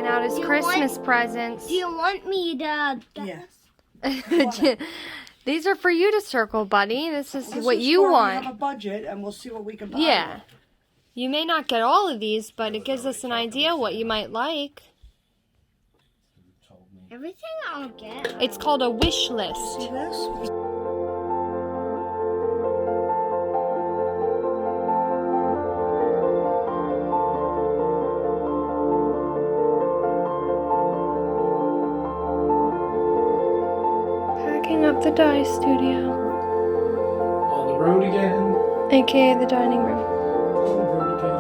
out his Christmas presents. Do you want me to get this? These are for you to circle, buddy. This is what you want. We have a budget, and we'll see what we can buy. Yeah. You may not get all of these, but it gives us an idea what you might like. everything I'll get? It's called a wish list. See this? Packing up the dye studio, On the road again. aka the dining room. On the road again.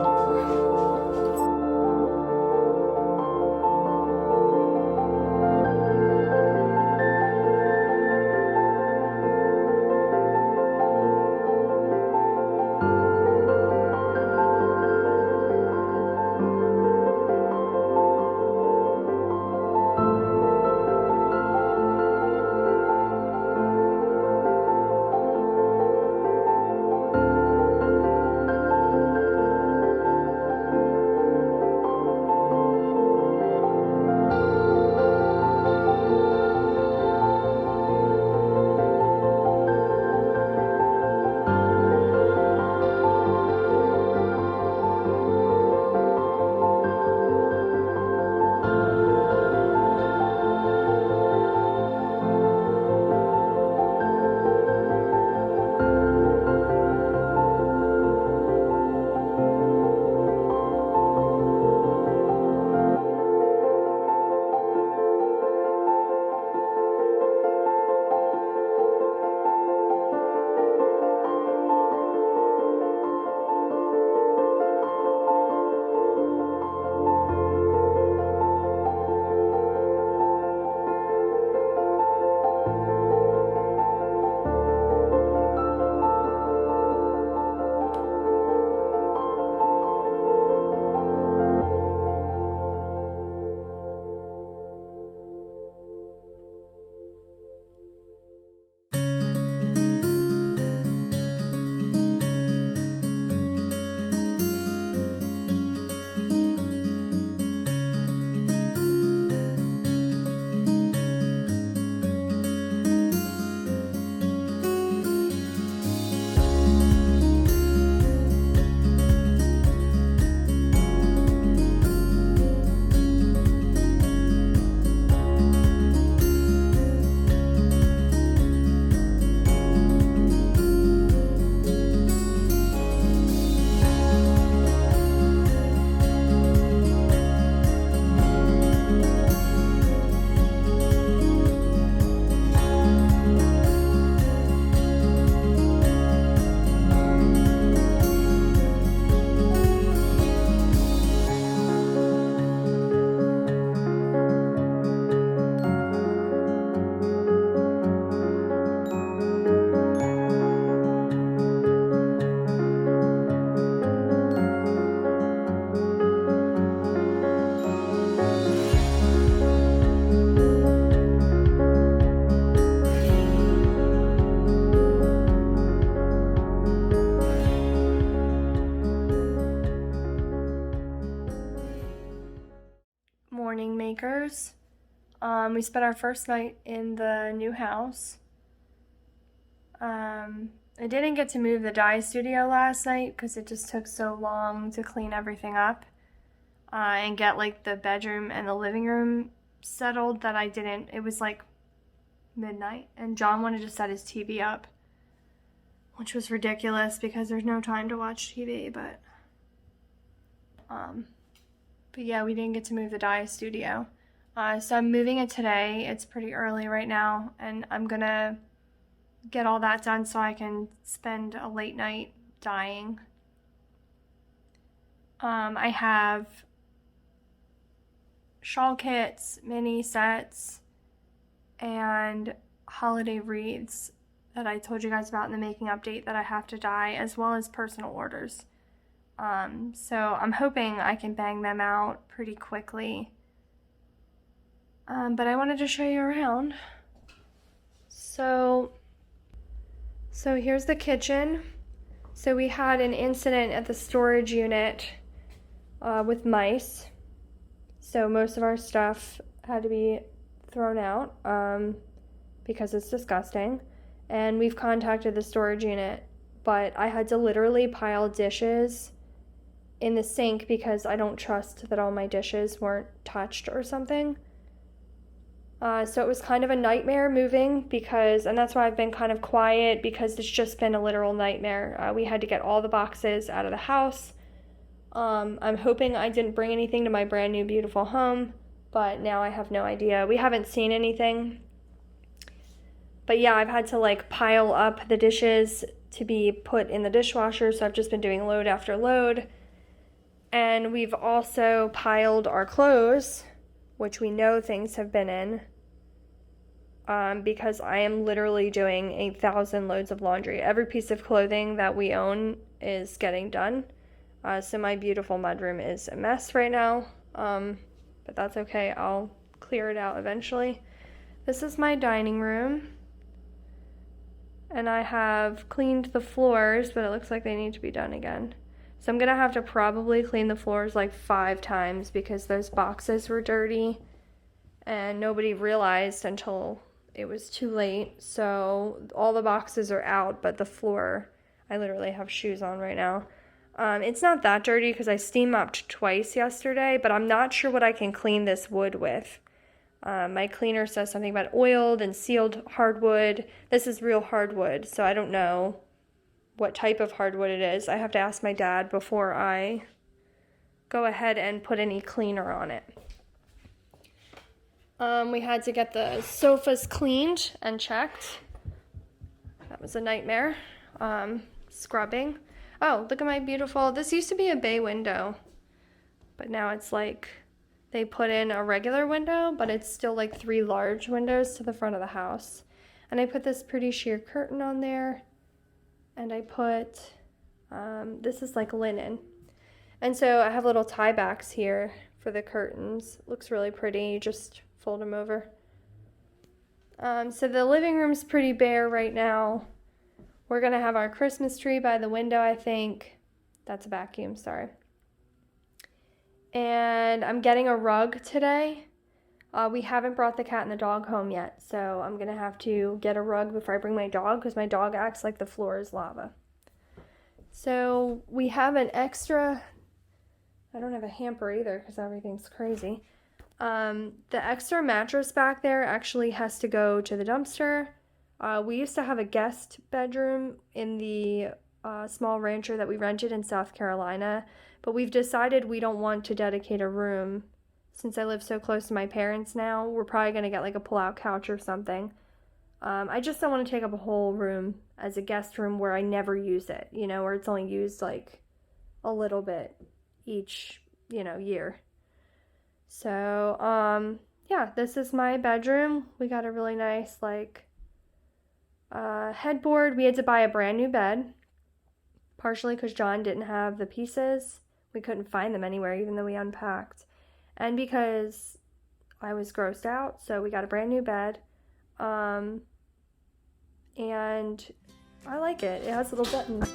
Morning makers. We spent our first night in the new house. I didn't get to move the dye studio last night because it just took so long to clean everything up and get like the bedroom and the living room settled that I didn't. It was like midnight and John wanted to set his TV up, which was ridiculous because there's no time to watch TV, but yeah, we didn't get to move the dye studio. So I'm moving it today. It's pretty early right now, and I'm gonna get all that done so I can spend a late night dyeing. I have shawl kits, mini sets, and holiday wreaths that I told you guys about in the making update that I have to dye, as well as personal orders. So I'm hoping I can bang them out pretty quickly. But I wanted to show you around. So here's the kitchen. So we had an incident at the storage unit with mice. So most of our stuff had to be thrown out because it's disgusting. And we've contacted the storage unit, but I had to literally pile dishes in the sink because I don't trust that all my dishes weren't touched or something. So it was kind of a nightmare moving and that's why I've been kind of quiet, because it's just been a literal nightmare. We had to get all the boxes out of the house. I'm hoping I didn't bring anything to my brand new beautiful home, but now I have no idea. We haven't seen anything. But yeah, I've had to like pile up the dishes to be put in the dishwasher, so I've just been doing load after load. And we've also piled our clothes, which we know things have been in, because I am literally doing 8,000 loads of laundry. Every piece of clothing that we own is getting done. So my beautiful mudroom is a mess right now, but that's okay. I'll clear it out eventually. This is my dining room, and I have cleaned the floors, but it looks like they need to be done again. So I'm gonna have to probably clean the floors like 5 times because those boxes were dirty and nobody realized until it was too late. So all the boxes are out, but the floor, I literally have shoes on right now. It's not that dirty because I steam mopped twice yesterday, but I'm not sure what I can clean this wood with. My cleaner says something about oiled and sealed hardwood. This is real hardwood, so I don't know what type of hardwood it is. I have to ask my dad before I go ahead and put any cleaner on it. We had to get the sofas cleaned and checked. That was a nightmare. Scrubbing. Oh, look at my beautiful, this used to be a bay window, but now it's like they put in a regular window, but it's still like 3 large windows to the front of the house. And I put this pretty sheer curtain on there, and I put, this is like linen. And so I have little tie backs here for the curtains. Looks really pretty, you just fold them over. So the living room's pretty bare right now. We're gonna have our Christmas tree by the window, I think. That's a vacuum, sorry. And I'm getting a rug today. We haven't brought the cat and the dog home yet, so I'm gonna have to get a rug before I bring my dog because my dog acts like the floor is lava. So we have an extra, I don't have a hamper either because everything's crazy. The extra mattress back there actually has to go to the dumpster. We used to have a guest bedroom in the small rancher that we rented in South Carolina, but we've decided we don't want to dedicate a room. Since I live so close to my parents now, we're probably going to get like a pull-out couch or something. I just don't want to take up a whole room as a guest room where I never use it, you know, where it's only used like a little bit each, you know, year. So, yeah, this is my bedroom. We got a really nice like headboard. We had to buy a brand new bed, partially because John didn't have the pieces. We couldn't find them anywhere, even though we unpacked. And because I was grossed out, so we got a brand new bed. And I like it. It has little buttons.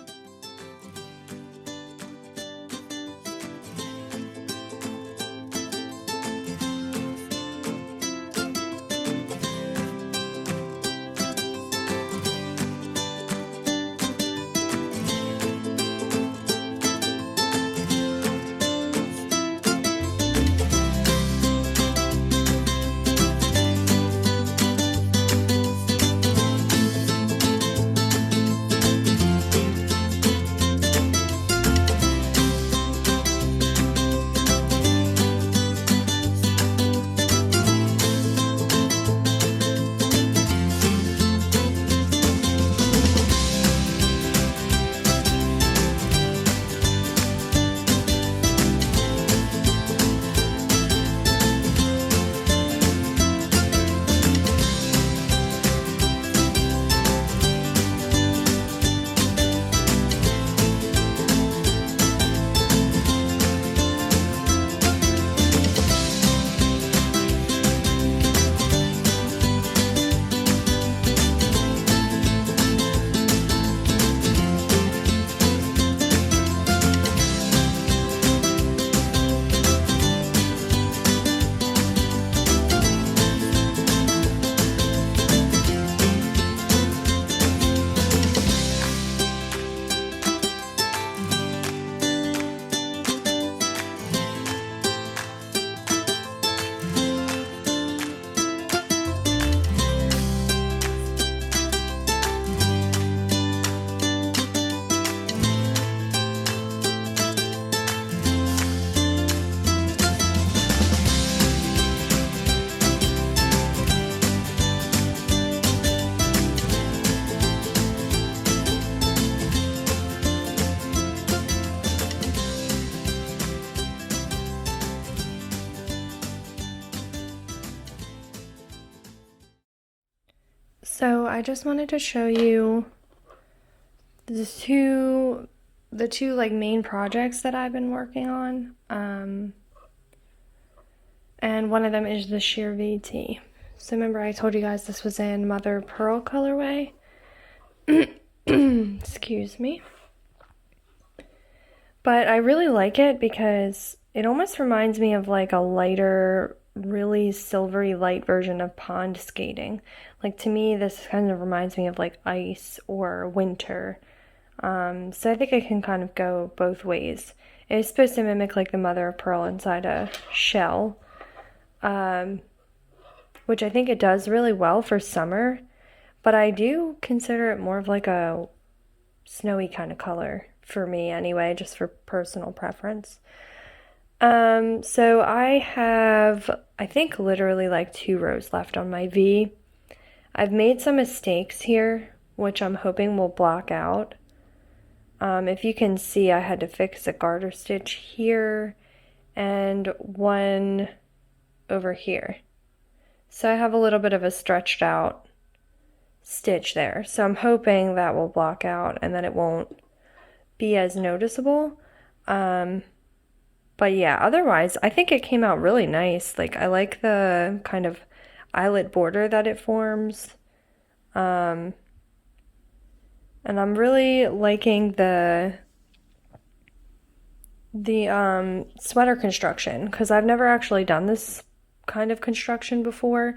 So I just wanted to show you the two like main projects that I've been working on. And one of them is the sheer VT. So remember I told you guys this was in mother of pearl colorway. Excuse me. But I really like it because it almost reminds me of like a lighter, really silvery light version of pond skating. Like to me, this kind of reminds me of like ice or winter. So I think it can kind of go both ways. It's supposed to mimic like the mother of pearl inside a shell, which I think it does really well for summer. But I do consider it more of like a snowy kind of color for me anyway, just for personal preference. So I have, I think literally like 2 rows left on my V. I've made some mistakes here, which I'm hoping will block out. If you can see, I had to fix a garter stitch here and one over here. So I have a little bit of a stretched out stitch there. So I'm hoping that will block out and then it won't be as noticeable. But yeah, otherwise, I think it came out really nice. Like, I like the kind of eyelet border that it forms. And I'm really liking the sweater construction because I've never actually done this kind of construction before.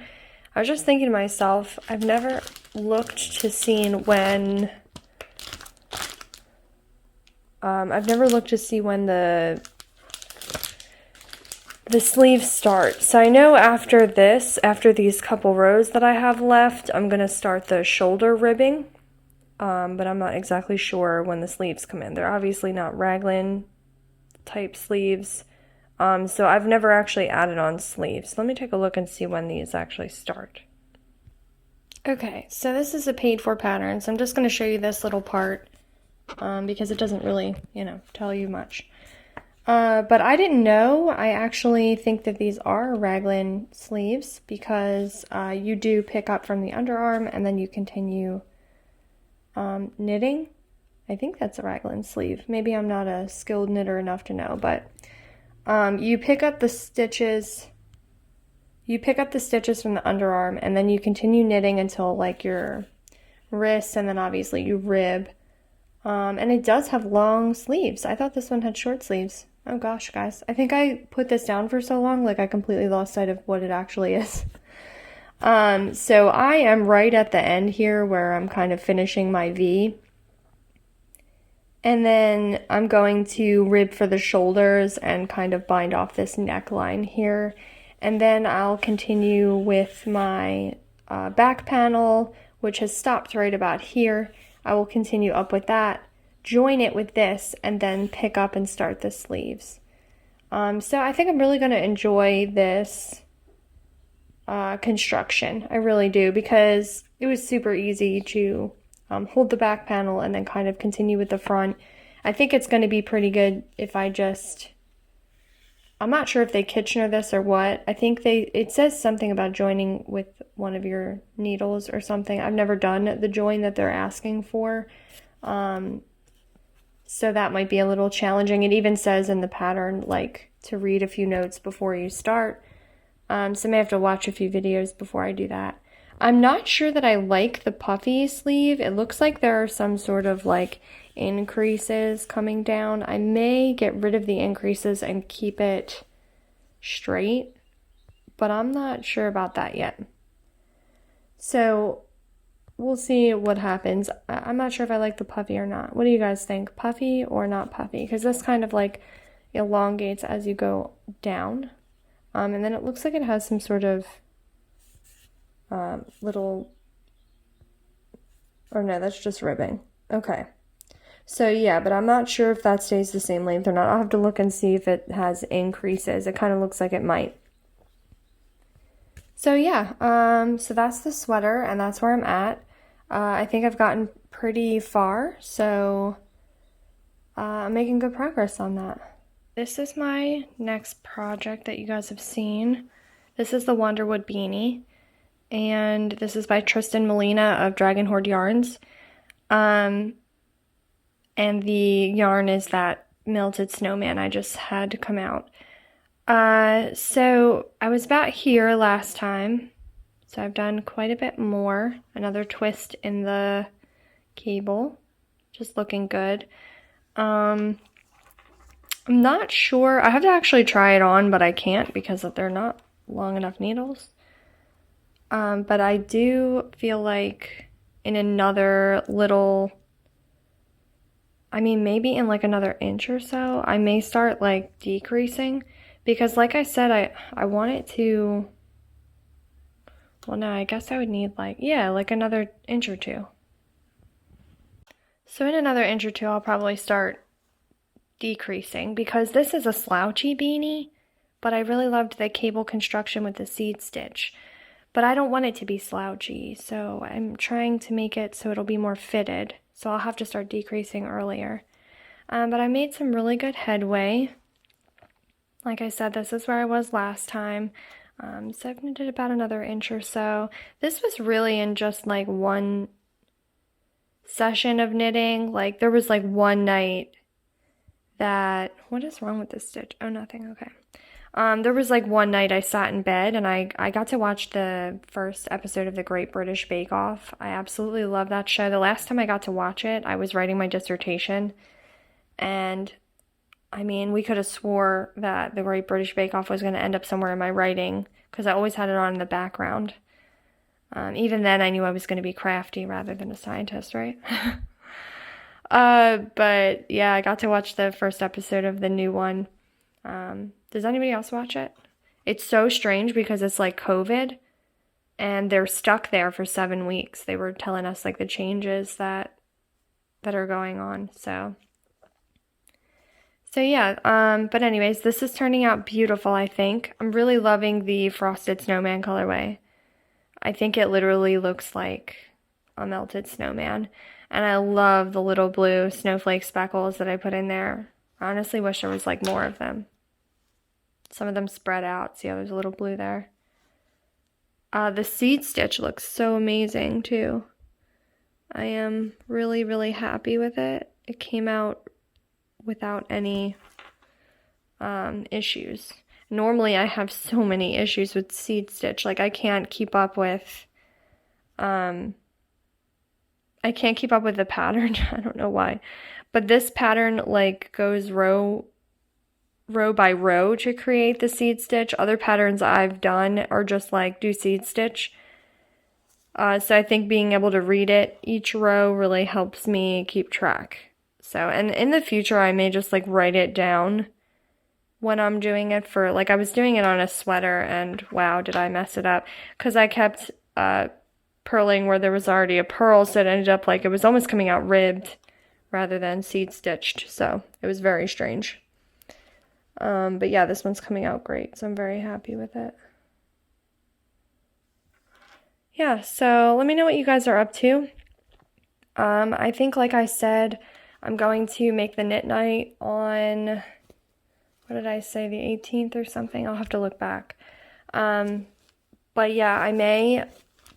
I was just thinking to myself, I've never looked to see when the sleeves start. So I know after these couple rows that I have left, I'm gonna start the shoulder ribbing. But I'm not exactly sure when the sleeves come in. They're obviously not raglan type sleeves. So I've never actually added on sleeves. Let me take a look and see when these actually start. Okay, so this is a paid for pattern. So I'm just going to show you this little part because it doesn't really, tell you much. But I didn't know. I actually think that these are raglan sleeves because you do pick up from the underarm and then you continue knitting. I think that's a raglan sleeve. Maybe I'm not a skilled knitter enough to know, but you pick up the stitches from the underarm and then you continue knitting until like your wrist, and then obviously you rib. And it does have long sleeves. I thought this one had short sleeves. Oh gosh, guys. I think I put this down for so long, like I completely lost sight of what it actually is. So I am right at the end here where I'm kind of finishing my V. And then I'm going to rib for the shoulders and kind of bind off this neckline here. And then I'll continue with my back panel, which has stopped right about here. I will continue up with that, join it with this, and then pick up and start the sleeves. So I think I'm really going to enjoy this construction. I really do, because it was super easy to hold the back panel and then kind of continue with the front. I think it's going to be pretty good if I'm not sure if they Kitchener this or what. I think it says something about joining with one of your needles or something. I've never done the join that they're asking for. So that might be a little challenging. It even says in the pattern, like, to read a few notes before you start. So I may have to watch a few videos before I do that. I'm not sure that I like the puffy sleeve. It looks like there are some sort of like increases coming down. I may get rid of the increases and keep it straight, but I'm not sure about that yet. So we'll see what happens. I'm not sure if I like the puffy or not. What do you guys think? Puffy or not puffy? Because this kind of like elongates as you go down. And then it looks like it has some sort of little, or no, that's just ribbing. Okay. So yeah, but I'm not sure if that stays the same length or not. I'll have to look and see if it has increases. It kind of looks like it might. So yeah, so that's the sweater and that's where I'm at. I think I've gotten pretty far, so I'm making good progress on that. This is my next project that you guys have seen. This is the Wonderwood beanie. and this is by Tristan Molina of Dragon Horde Yarns. And the yarn is that Melted Snowman I just had to come out. So I was about here last time, so I've done quite a bit more. Another twist in the cable, just looking good. I'm not sure. I have to actually try it on, but I can't because they're not long enough needles. But I do feel like in another little, I mean, maybe in like another inch or so, I may start like decreasing because like I said, I want it to, well, no, I guess I would need like, yeah, like another inch or two. So in another inch or two, I'll probably start decreasing because this is a slouchy beanie, but I really loved the cable construction with the seed stitch. But I don't want it to be slouchy, so I'm trying to make it so it'll be more fitted. So I'll have to start decreasing earlier. But I made some really good headway. Like I said, this is where I was last time. So I've knitted about another inch or so. This was really in just like one session of knitting. Like there was like one night that, what is wrong with this stitch? Oh, nothing, okay. There was like one night I sat in bed and I got to watch the first episode of the Great British Bake Off. I absolutely love that show. The last time I got to watch it, I was writing my dissertation. And I mean, we could have swore that the Great British Bake Off was going to end up somewhere in my writing because I always had it on in the background. Even then, I knew I was going to be crafty rather than a scientist, right? But yeah, I got to watch the first episode of the new one. Does anybody else watch it? It's so strange because it's like COVID and they're stuck there for 7 weeks. They were telling us like the changes that are going on. So yeah, but anyways, this is turning out beautiful, I think. I'm really loving the Frosted Snowman colorway. I think it literally looks like a melted snowman. And I love the little blue snowflake speckles that I put in there. I honestly wish there was like more of them. Some of them spread out. See how there's a little blue there? The seed stitch looks so amazing too. I am really, really happy with it. It came out without any issues. Normally I have so many issues with seed stitch. Like I can't keep up with the pattern. I don't know why. But this pattern like goes row by row to create the seed stitch. Other patterns I've done are just like do seed stitch. So I think being able to read it each row really helps me keep track. So, and in the future I may just like write it down when I'm doing it for, like I was doing it on a sweater and wow, did I mess it up. Because I kept purling where there was already a purl, so it ended up like it was almost coming out ribbed rather than seed stitched. So it was very strange. But yeah, this one's coming out great, so I'm very happy with it. Yeah, so let me know what you guys are up to. I think, like I said, I'm going to make the knit night on, what did I say, the 18th or something? I'll have to look back. But yeah, I may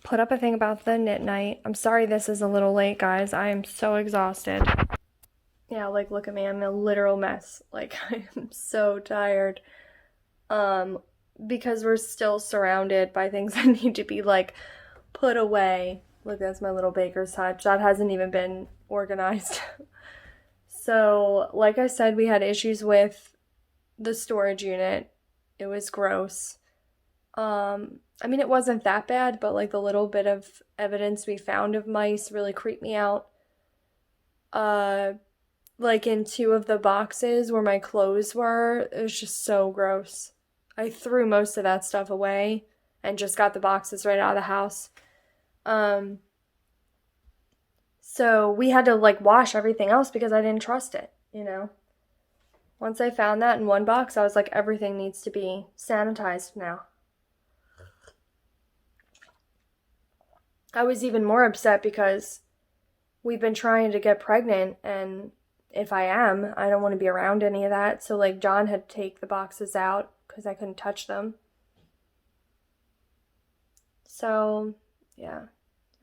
put up a thing about the knit night. I'm sorry this is a little late, guys. I am so exhausted. Yeah, like, look at me. I'm a literal mess. Like, I am so tired. Because we're still surrounded by things that need to be, like, put away. Look, that's my little baker's touch. That hasn't even been organized. So, like I said, we had issues with the storage unit. It was gross. I mean, it wasn't that bad, but, like, the little bit of evidence we found of mice really creeped me out. Like in 2 of the boxes where my clothes were, it was just so gross. I threw most of that stuff away and just got the boxes right out of the house. So we had to like wash everything else because I didn't trust it, you know. Once I found that in one box, I was like, everything needs to be sanitized now. I was even more upset because we've been trying to get pregnant, and if I am, I don't want to be around any of that. So like John had to take the boxes out because I couldn't touch them. So, yeah,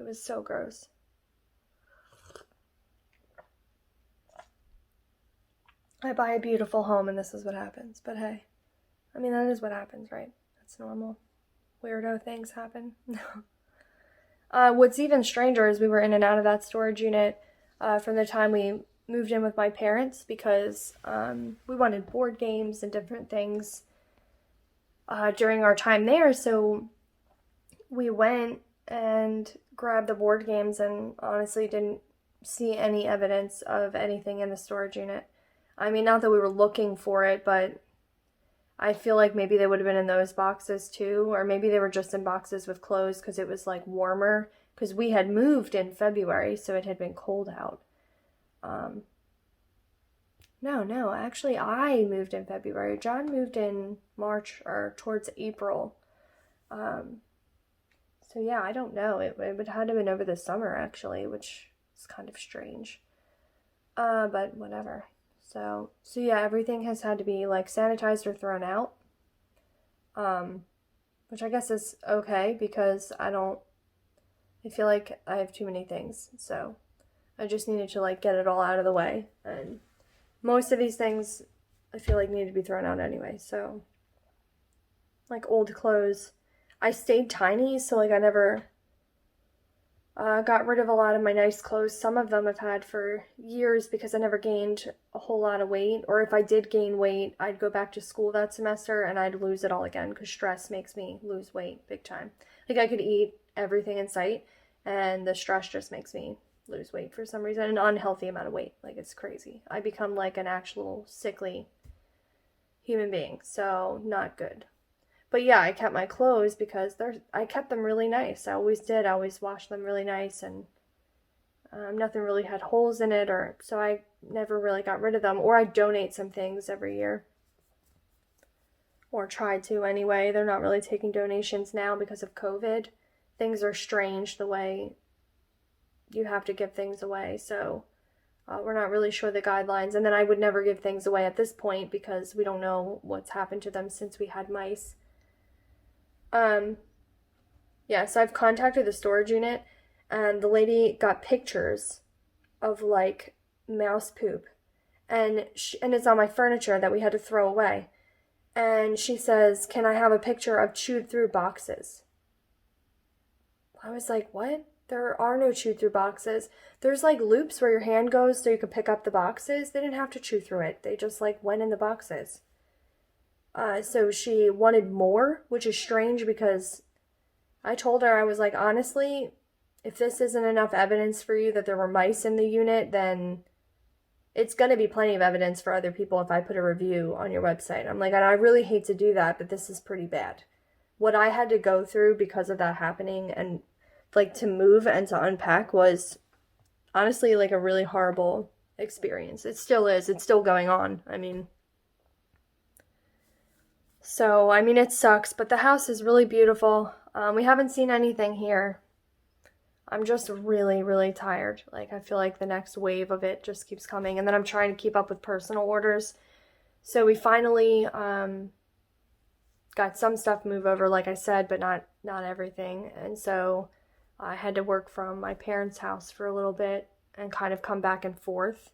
it was so gross. I buy a beautiful home and this is what happens. But hey, I mean, that is what happens, right? That's normal. Weirdo things happen. What's even stranger is we were in and out of that storage unit from the time we moved in with my parents because we wanted board games and different things during our time there. So we went and grabbed the board games and honestly didn't see any evidence of anything in the storage unit. I mean, not that we were looking for it, but I feel like maybe they would have been in those boxes too, or maybe they were just in boxes with clothes because it was like warmer, because we had moved in February, so it had been cold out. No, actually I moved in February. John moved in March or towards April. So yeah, I don't know. It would have been over the summer actually, which is kind of strange. But whatever. So yeah, everything has had to be like sanitized or thrown out. Which I guess is okay because I feel like I have too many things. So I just needed to like get it all out of the way. And most of these things I feel like need to be thrown out anyway. So like old clothes. I stayed tiny, so like I never got rid of a lot of my nice clothes. Some of them I've had for years because I never gained a whole lot of weight. Or if I did gain weight, I'd go back to school that semester and I'd lose it all again because stress makes me lose weight big time. Like I could eat everything in sight and the stress just makes me lose weight for some reason. An unhealthy amount of weight. Like it's crazy. I become like an actual sickly human being. So not good. But yeah, I kept my clothes because I kept them really nice. I always did. I always washed them really nice, and nothing really had holes in it, so I never really got rid of them. Or I donate some things every year, or tried to anyway. They're not really taking donations now because of COVID. Things are strange the way you have to give things away, so we're not really sure the guidelines. And then I would never give things away at this point because we don't know what's happened to them since we had mice. Yeah, so I've contacted the storage unit and the lady got pictures of like mouse poop and it's on my furniture that we had to throw away. And she says, "Can I have a picture of chewed through boxes?" I was like, what? There are no chewed through boxes. There's like loops where your hand goes so you can pick up the boxes. They didn't have to chew through it. They just like went in the boxes. So she wanted more, which is strange because I told her, I was like, honestly, if this isn't enough evidence for you that there were mice in the unit, then it's going to be plenty of evidence for other people if I put a review on your website. I'm like, and I really hate to do that, but this is pretty bad. What I had to go through because of that happening and like to move and to unpack was honestly like a really horrible experience. It still is. It's still going on. So, it sucks, but the house is really beautiful. We haven't seen anything here. I'm just really, really tired. Like, I feel like the next wave of it just keeps coming. And then I'm trying to keep up with personal orders. So we finally got some stuff moved over, like I said, but not everything. And so I had to work from my parents' house for a little bit and kind of come back and forth.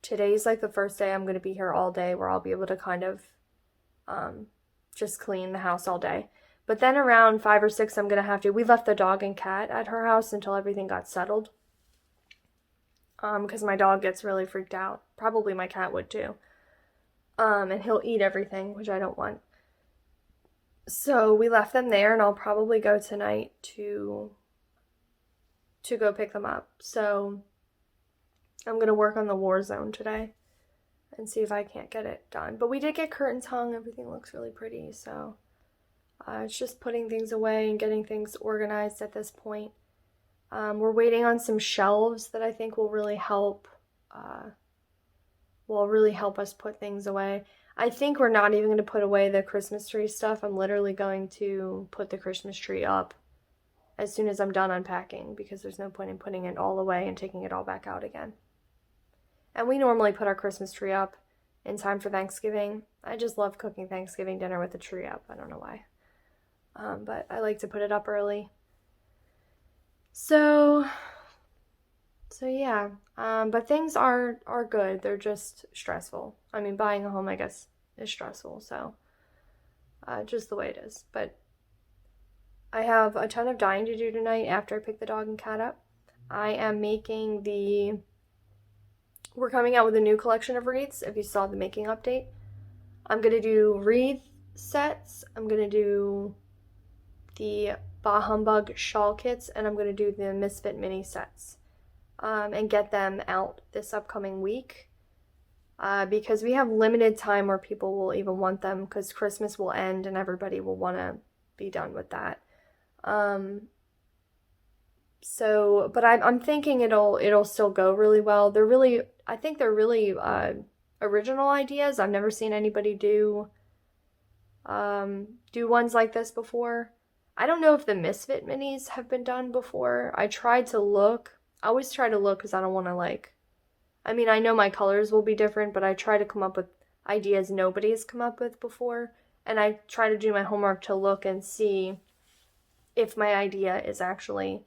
Today's like the first day I'm going to be here all day where I'll be able to kind of just clean the house all day. But then around 5 or 6, I'm going to have to... We left the dog and cat at her house until everything got settled. Because my dog gets really freaked out. Probably my cat would too. And he'll eat everything, which I don't want. So we left them there, and I'll probably go tonight to go pick them up. So I'm going to work on the war zone today and see if I can't get it done. But we did get curtains hung. Everything looks really pretty, so it's just putting things away and getting things organized at this point. We're waiting on some shelves that I think will really help us put things away. I think we're not even going to put away the Christmas tree stuff. I'm literally going to put the Christmas tree up as soon as I'm done unpacking because there's no point in putting it all away and taking it all back out again. And we normally put our Christmas tree up in time for Thanksgiving. I just love cooking Thanksgiving dinner with the tree up. I don't know why. But I like to put it up early. So yeah, but things are good. They're just stressful. I mean, buying a home, I guess, is stressful. So, just the way it is. But I have a ton of dyeing to do tonight after I pick the dog and cat up. I am making we're coming out with a new collection of wreaths. If you saw the making update, I'm gonna do wreath sets. I'm gonna do the Bah Humbug shawl kits, and I'm gonna do the Misfit mini sets. And get them out this upcoming week, because we have limited time where people will even want them, because Christmas will end and everybody will want to be done with that. But I'm thinking it'll still go really well. I think they're really original ideas. I've never seen anybody do ones like this before. I don't know if the Misfit minis have been done before. I always try to look because I don't want to I mean, I know my colors will be different, but I try to come up with ideas nobody's come up with before. And I try to do my homework to look and see if my idea is actually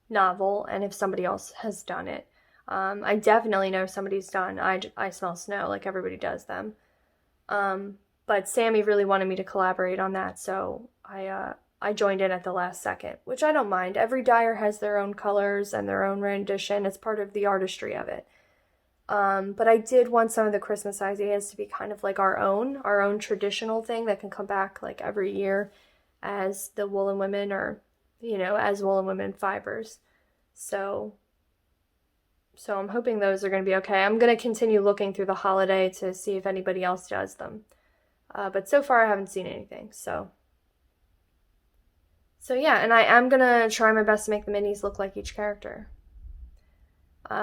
novel and if somebody else has done it. I definitely know somebody's done I Smell Snow, like everybody does them. But Sammy really wanted me to collaborate on that, so I joined in at the last second, which I don't mind. Every dyer has their own colors and their own rendition. It's part of the artistry of it. But I did want some of the Christmas ideas to be kind of like our own traditional thing that can come back like every year as the Woolen Women, or, as Woolen Women fibers. So I'm hoping those are going to be okay. I'm going to continue looking through the holiday to see if anybody else does them. But so far I haven't seen anything, so yeah, and I am gonna try my best to make the minis look like each character.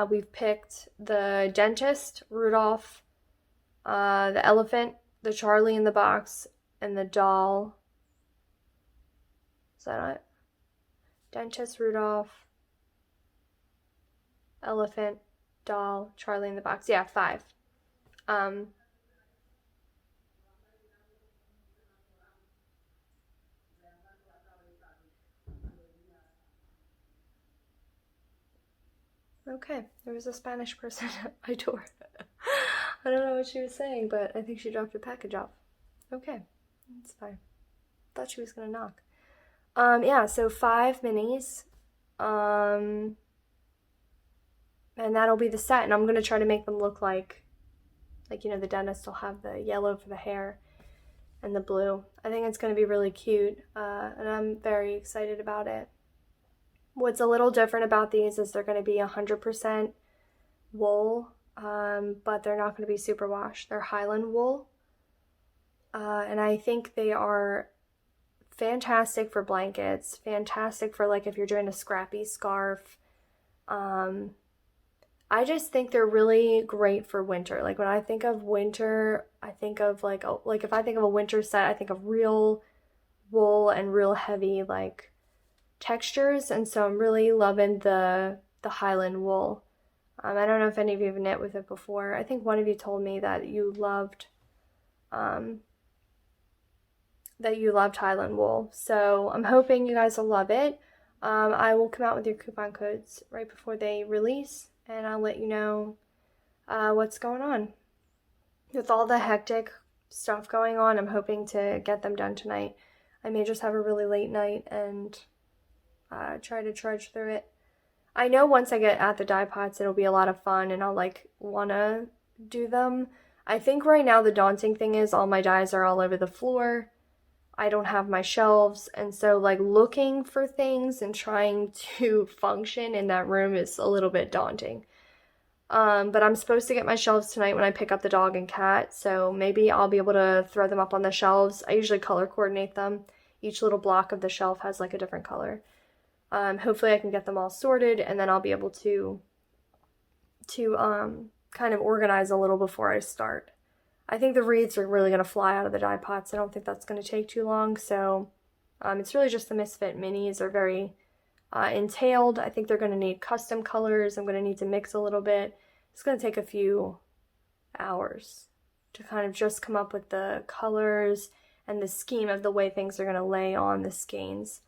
We've picked the dentist, Rudolph, the elephant, the Charlie in the box, and the doll. Is that it? Dentist, Rudolph, elephant, doll, Charlie in the box. Yeah, 5. Okay, there was a Spanish person at my door. I don't know what she was saying, but I think she dropped a package off. Okay, that's fine. Thought she was gonna knock. Yeah, so 5 minis. And that'll be the set, and I'm gonna try to make them look like the dentist will have the yellow for the hair and the blue. I think it's gonna be really cute, and I'm very excited about it. What's a little different about these is they're going to be 100% wool, but they're not going to be superwash. They're Highland wool, and I think they are fantastic for blankets, fantastic for if you're doing a scrappy scarf. I just think they're really great for winter. When I think of winter, I think of if I think of a winter set, I think of real wool and real heavy textures, and so I'm really loving the Highland wool. I don't know if any of you have knit with it before. I think one of you told me that you loved Highland wool, so I'm hoping you guys will love it. I will come out with your coupon codes right before they release, and I'll let you know what's going on. With all the hectic stuff going on, I'm hoping to get them done tonight. I may just have a really late night and try to trudge through it. I know once I get at the dye pots, it'll be a lot of fun, and I'll wanna do them. I think right now the daunting thing is all my dyes are all over the floor. I don't have my shelves, and so looking for things and trying to function in that room is a little bit daunting. But I'm supposed to get my shelves tonight when I pick up the dog and cat, so maybe I'll be able to throw them up on the shelves. I usually color coordinate them. Each little block of the shelf has a different color. Hopefully I can get them all sorted, and then I'll be able to kind of organize a little before I start. I think the wreaths are really going to fly out of the dye pots. I don't think that's going to take too long, so it's really just the Misfit minis. They're very entailed. I think they're going to need custom colors. I'm going to need to mix a little bit. It's going to take a few hours to kind of just come up with the colors and the scheme of the way things are going to lay on the skeins.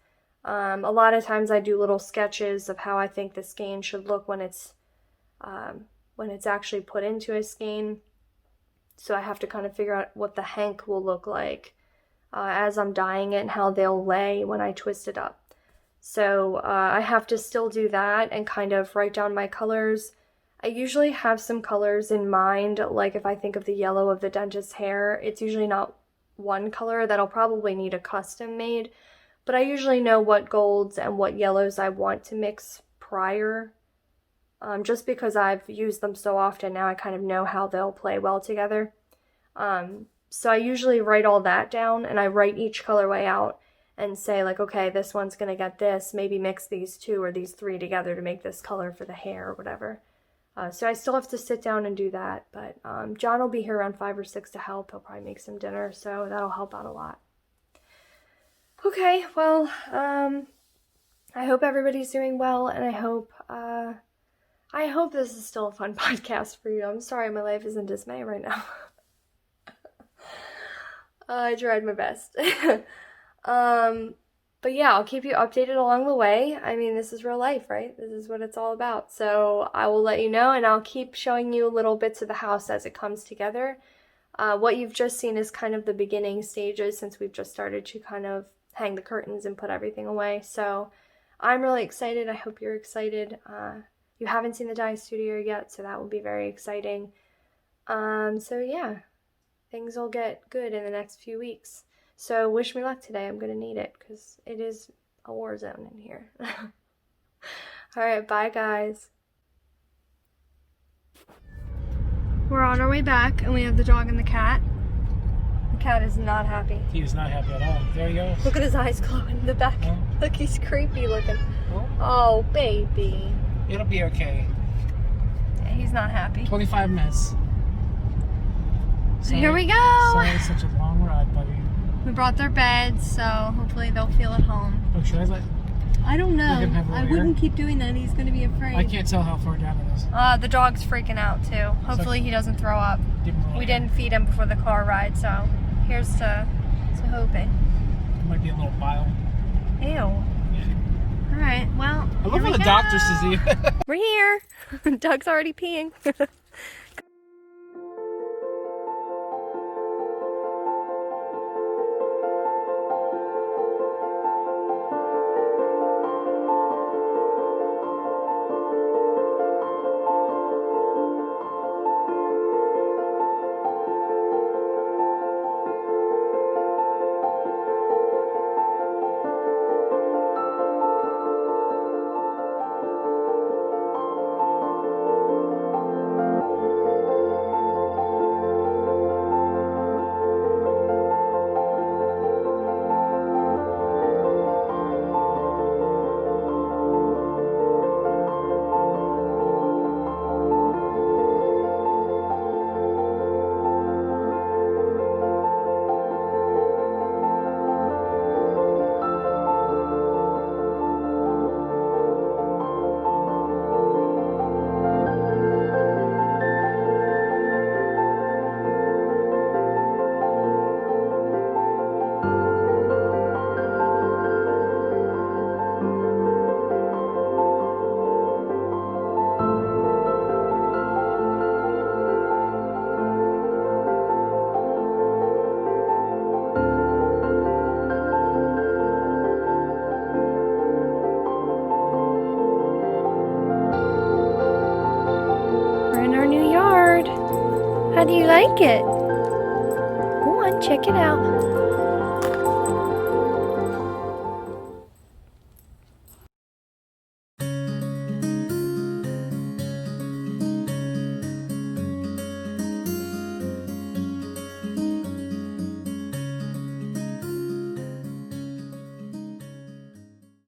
A lot of times I do little sketches of how I think the skein should look when it's actually put into a skein. So I have to kind of figure out what the hank will look like as I'm dyeing it and how they'll lay when I twist it up. So I have to still do that and kind of write down my colors. I usually have some colors in mind, like if I think of the yellow of the dentist's hair, it's usually not one color that'll probably need a custom made, but I usually know what golds and what yellows I want to mix prior. Just because I've used them so often now, I kind of know how they'll play well together. So I usually write all that down, and I write each colorway out and say like, okay, this one's gonna get this, maybe mix these 2 or these 3 together to make this color for the hair or whatever. So I still have to sit down and do that, but John will be here around 5 or 6 to help. He'll probably make some dinner, so that'll help out a lot. Okay, well, I hope everybody's doing well, and I hope this is still a fun podcast for you. I'm sorry my life is in dismay right now. I tried my best. But yeah, I'll keep you updated along the way. I mean, this is real life, right? This is what it's all about. So I will let you know, and I'll keep showing you little bits of the house as it comes together. What you've just seen is kind of the beginning stages, since we've just started to kind of hang the curtains and put everything away. So I'm really excited. I hope you're excited. You haven't seen the dye studio yet, so that will be very exciting. So yeah, things will get good in the next few weeks. So wish me luck today. I'm going to need it because it is a war zone in here. Alright, bye guys. We're on our way back, and we have the dog and the cat. The cat is not happy. He is not happy at all. There he goes. Look at his eyes glowing in the back. Oh. Look, he's creepy looking. Oh. Oh, baby. It'll be okay. Yeah, he's not happy. 25 minutes. So here we go. Sorry, it's such a long ride, buddy. We brought their beds, so hopefully they'll feel at home. Oh, should I let... I don't know. Let him have a I rear? wouldn't keep doing that. He's going to be afraid. I can't tell how far down it is. The dog's freaking out too. Hopefully he doesn't throw up. Give him a little We hand. didn't feed him before the car ride, so here's to hoping. It might be a little bile. Ew. Yeah. Alright, well, I love here when we the go. doctor says We're here. Doug's already peeing. How do you like it? Go on, check it out.